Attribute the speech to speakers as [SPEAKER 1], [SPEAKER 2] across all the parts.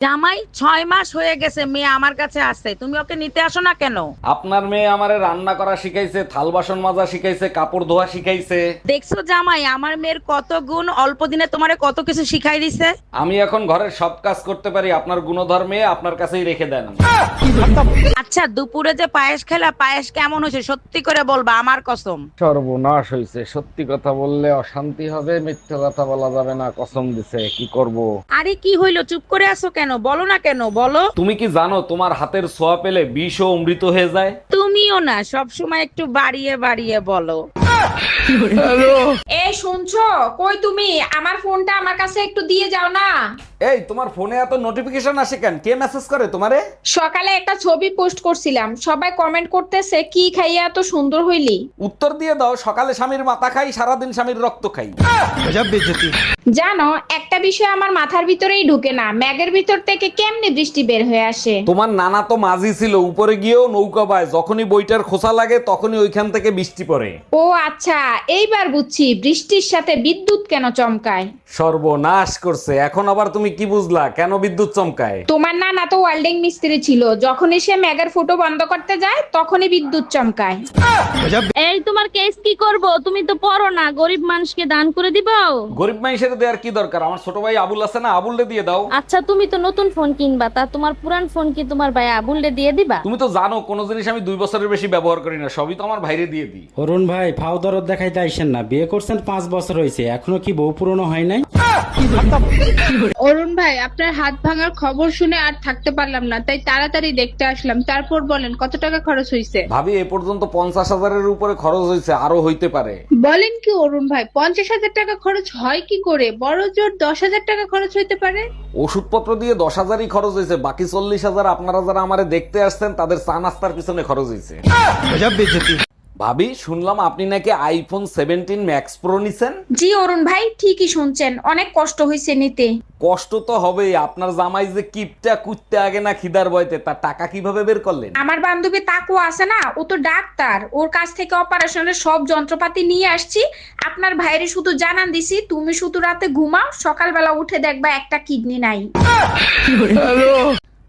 [SPEAKER 1] জামাই 6 মাস হয়ে গেছে, মেয়ে আমার কাছে আসছে, তুমি ওকে নিতে আসো না কেন?
[SPEAKER 2] আপনার মেয়ে আমারে রান্না করা শিখাইছে, থাল বাসন মাজা শিখাইছে, কাপড় ধোয়া শিখাইছে।
[SPEAKER 1] দেখছো জামাই, আমার মেয়ের কত গুণ, অল্প দিনে তোমারে কত কিছু শিখাই দিছে।
[SPEAKER 2] আমি এখন ঘরের সব কাজ করতে পারি, আপনার গুণধর মেয়ে আপনার কাছেই রেখে দেন।
[SPEAKER 1] আচ্ছা, দুপুরে যে পায়েস খেলা, পায়েস কেমন হয়েছে সত্যি করে বলবা, আমার কসম।
[SPEAKER 2] সর্বনাশ হয়েছে, সত্যি কথা বললে অশান্তি হবে, মিথ্যে কথা বলা যাবে না, কসম দিছে, কি করব।
[SPEAKER 1] আরে কি হইলো, চুপ করে আছো কেন? বলো না কেন, বলো।
[SPEAKER 2] তুমি কি জানো তোমার হাতের ছোঁয়া পেলে বিষও অমৃত হয়ে যায়?
[SPEAKER 1] তুমিও না সব সময় একটু বাড়িয়ে বাড়িয়ে বলো।
[SPEAKER 3] এই শুনছো? কই তুমি? আমার ফোনটা আমার কাছে একটু দিয়ে যাও না।
[SPEAKER 2] এই তোমার ফোনে এত নোটিফিকেশন আসে কেন? কে মেসেজ করে তোমারে?
[SPEAKER 3] সকালে একটা ছবি পোস্ট করছিলাম, সবাই কমেন্ট করতেছে কি খাইয়া এত সুন্দর হইলি।
[SPEAKER 2] উত্তর দিয়ে দাও, সকালে স্বামীর মাথা খাই, সারাদিন স্বামীর রক্ত খাই।
[SPEAKER 3] জানো, একটা বিষয় আমার মাথার ভিতরেই ঢুকে না, ম্যাগের ভিতর থেকে কেমনে বৃষ্টি বের হয়ে আসে।
[SPEAKER 2] তোমার নানা তো মাঝি ছিল, উপরে গিয়েও নৌকা পায়, যখনই বইটার খোসা লাগে তখনই ওইখান থেকে বৃষ্টি পড়ে।
[SPEAKER 3] ও আচ্ছা, এইবার বুঝছি বৃষ্টির সাথে বিদ্যুৎ কেন চমকায়।
[SPEAKER 2] সর্বনাশ করছে, এখন আবার তুমি কি বুঝলা কেন বিদ্যুৎ চমকায়?
[SPEAKER 3] তোমার নানা তো ওয়েল্ডিং মিস্ত্রি ছিল, যখনই সে ম্যাগের ফুটো বন্ধ করতে যায় তখনই বিদ্যুৎ চমকায়।
[SPEAKER 4] এই তোমার কেস কি করব? তুমি তো পড়ো না, গরিব মানুষকে দান করে দিবাও।
[SPEAKER 2] গরিব মানুষের দেওয়ার কি দরকার? আমার ছোট ভাই আবুল আছে না, আবুলরে দিয়ে দাও।
[SPEAKER 4] আচ্ছা, তুমি তো নতুন ফোন কিনবা, তা তোমার পুরান ফোন কি তোমার ভাই আবুলরে দিয়ে দিবা?
[SPEAKER 2] তুমি তো জানো কোনো জিনিস আমি 2 বছরের বেশি ব্যবহার করি না, সবই তো আমার ভাইরে দিয়ে দিই।
[SPEAKER 5] অরুণ ভাই, ফাও দরদ দেখাইতে আইসেন না। বিয়ে করছেন 5 বছর হয়েছে, এখনো কি বউ পুরনো হয় নাই?
[SPEAKER 6] অরুণ ভাই, আপনার হাত ভাঙার খবর শুনে আর থাকতে পারলাম না, তাই তাড়াতাড়ি দেখতে আসলাম। তারপর বলেন কত টাকা খরচ হয়েছে।
[SPEAKER 2] ভাবি, এ পর্যন্ত 50,000-এর উপরে খরচ হয়েছে, আরো হইতে পারে।
[SPEAKER 6] বলেন কি অরুণ ভাই, 50,000 টাকা খরচ হয় কি করে? বড় জোর 10,000 টাকা খরচ হইতে পারে।
[SPEAKER 2] ওষুধপত্র দিয়ে 10,000-ই খরচ হয়েছে, বাকি 40,000 আপনারা যারা আমারে দেখতে আসছেন তাদের চা নাস্তার পিছনে খরচ হয়েছে। ভাবি, শুনলাম আপনি নাকি আইফোন 17 ম্যাক্স প্রো নিছেন।
[SPEAKER 3] জি অরুণ ভাই, ঠিকই শুনছেন, অনেক কষ্ট হয়েছে নিতে।
[SPEAKER 2] কষ্ট তো হবেই, আপনার জামাই যে কিপটা কুত্তে আগে না খিদার বয়তে, তার টাকা কিভাবে বের করলেন?
[SPEAKER 3] আমার বান্ধবী তাকু আছে না, ও তো ডাক্তার, ওর কাছ থেকে অপারেশনের সব যন্ত্রপাতি নিয়ে আসছি। আপনার ভাইরে শুধু জানান দিছি, তুমি শুধু রাতে ঘুমাও, সকালবেলা উঠে দেখবা একটা কিডনি নাই।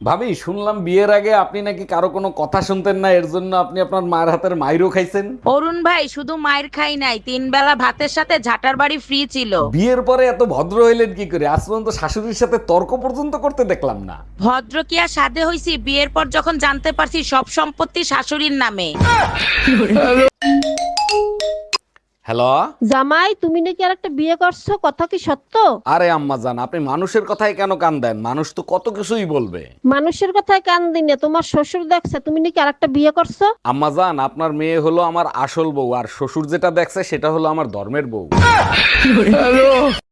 [SPEAKER 2] ভাবি, শুনলাম বিয়ের আগে আপনি নাকি কারো কোনো কথা শুনতেন না, এর জন্য আপনি আপনার মায়ের হাতের মাইরও খাইছেন।
[SPEAKER 1] অরুণ ভাই, শুধু মায়ের খাই নাই, 3 বেলা ভাতের সাথে ঝাটার বাড়ি ফ্রি ছিল।
[SPEAKER 2] বিয়ের পরে এত ভদ্র হইলেন কি করে? আজ পর্যন্ত শাশুড়ির সাথে তর্ক পর্যন্ত করতে দেখলাম না।
[SPEAKER 1] ভদ্র কি আর সাধে হইছি, বিয়ের পর যখন জানতে পারছি সব সম্পত্তি শাশুড়ির নামে।
[SPEAKER 2] হ্যালো।
[SPEAKER 4] জামাই, তুমি নাকি আর একটা বিয়ে করছো, কথা কি সত্য?
[SPEAKER 2] আরে আম্মা জান, আপনি মানুষের কথায় কেন কান দেন? মানুষ তো কত কিছুই বলবে।
[SPEAKER 4] মানুষের কথায় কান দিনে তোমার শ্বশুর দেখছে তুমি নাকি আর একটা বিয়ে করছো।
[SPEAKER 2] আম্মা জান, আপনার মেয়ে হলো আমার আসল বউ, আর শ্বশুর যেটা দেখছে সেটা হলো আমার ধর্মের বউ।